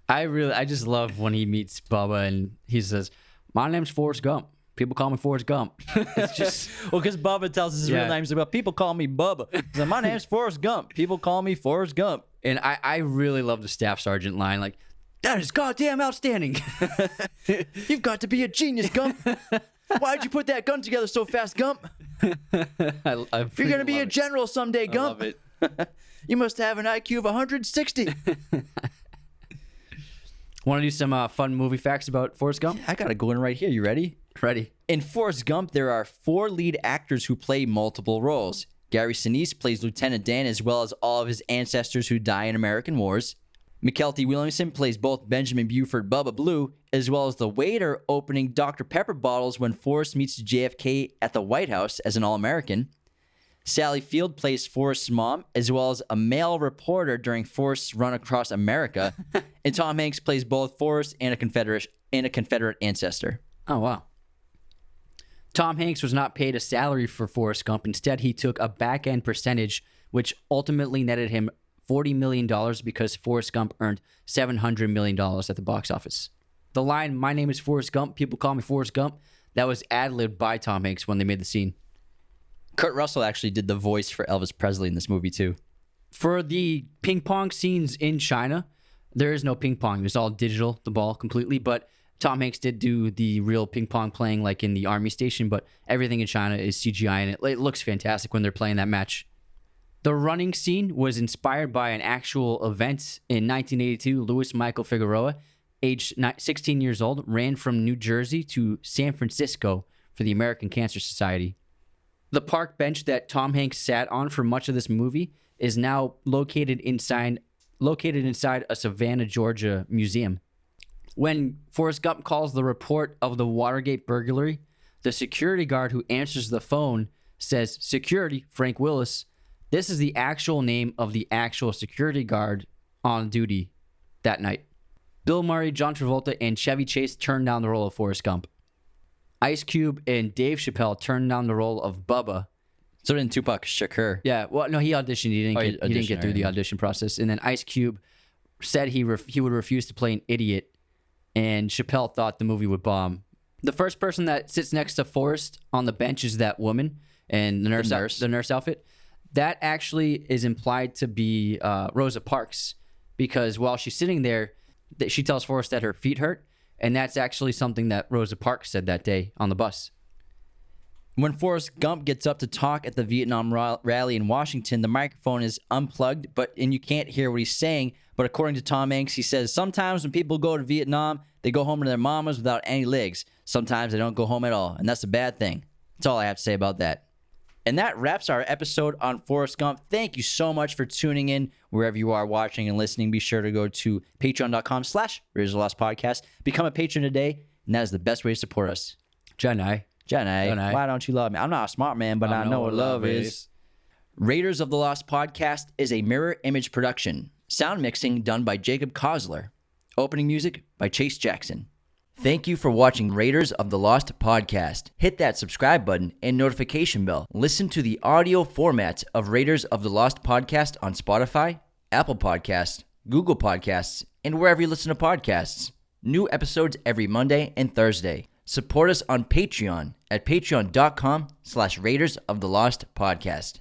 I just love when he meets Bubba and he says, "My name's Forrest Gump. People call me Forrest Gump." It's just well, because Bubba tells us his real name. He's like, people call me Bubba. He's like, "My name's Forrest Gump. People call me Forrest Gump." And I really love the staff sergeant line, like, "That is goddamn outstanding." You've got to be a genius, Gump. Why'd you put that gun together so fast, Gump? If you're gonna be a general someday, Gump. I love it. You must have an IQ of 160. Want to do some fun movie facts about Forrest Gump? Yeah, I got a good one right here. You ready? Ready. In Forrest Gump, there are 4 lead actors who play multiple roles. Gary Sinise plays Lieutenant Dan, as well as all of his ancestors who die in American wars. McKelty Williamson plays both Benjamin Buford Bubba Blue, as well as the waiter opening Dr. Pepper bottles when Forrest meets JFK at the White House as an All-American. Sally Field plays Forrest's mom, as well as a male reporter during Forrest's run across America. And Tom Hanks plays both Forrest and a Confederate ancestor. Oh, wow. Tom Hanks was not paid a salary for Forrest Gump. Instead, he took a back-end percentage, which ultimately netted him $40 million because Forrest Gump earned $700 million at the box office. The line, "My name is Forrest Gump, people call me Forrest Gump," that was ad-libbed by Tom Hanks when they made the scene. Kurt Russell actually did the voice for Elvis Presley in this movie, too. For the ping pong scenes in China, there is no ping pong. It was all digital, the ball completely, but Tom Hanks did do the real ping pong playing like in the army station, but everything in China is CGI, and it looks fantastic when they're playing that match. The running scene was inspired by an actual event. In 1982, Louis Michael Figueroa, aged 16 years old, ran from New Jersey to San Francisco for the American Cancer Society. The park bench that Tom Hanks sat on for much of this movie is now located inside a Savannah, Georgia museum. When Forrest Gump calls the report of the Watergate burglary, the security guard who answers the phone says, "Security, Frank Willis." This is the actual name of the actual security guard on duty that night. Bill Murray, John Travolta, and Chevy Chase turned down the role of Forrest Gump. Ice Cube and Dave Chappelle turned down the role of Bubba. So didn't Tupac Shakur? Yeah, well, no, he auditioned. He didn't get through the audition process. And then Ice Cube said he would refuse to play an idiot, and Chappelle thought the movie would bomb. The first person that sits next to Forrest on the bench is that woman and the nurse outfit. That actually is implied to be Rosa Parks, because while she's sitting there, she tells Forrest that her feet hurt, and that's actually something that Rosa Parks said that day on the bus. When Forrest Gump gets up to talk at the Vietnam rally in Washington, the microphone is unplugged, and you can't hear what he's saying. But according to Tom Hanks, he says, sometimes when people go to Vietnam, they go home to their mamas without any legs. Sometimes they don't go home at all, and that's a bad thing. That's all I have to say about that. And that wraps our episode on Forrest Gump. Thank you so much for tuning in wherever you are watching and listening. Be sure to go to patreon.com/Raiders of the Lost Podcast. Become a patron today, and that is the best way to support us. Jenny, why don't you love me? I'm not a smart man, but I know what love is. Raiders of the Lost Podcast is a mirror image production. Sound mixing done by Jacob Kossler. Opening music by Chase Jackson. Thank you for watching Raiders of the Lost Podcast. Hit that subscribe button and notification bell. Listen to the audio format of Raiders of the Lost Podcast on Spotify, Apple Podcasts, Google Podcasts, and wherever you listen to podcasts. New episodes every Monday and Thursday. Support us on Patreon at patreon.com/Raiders of the Lost Podcast.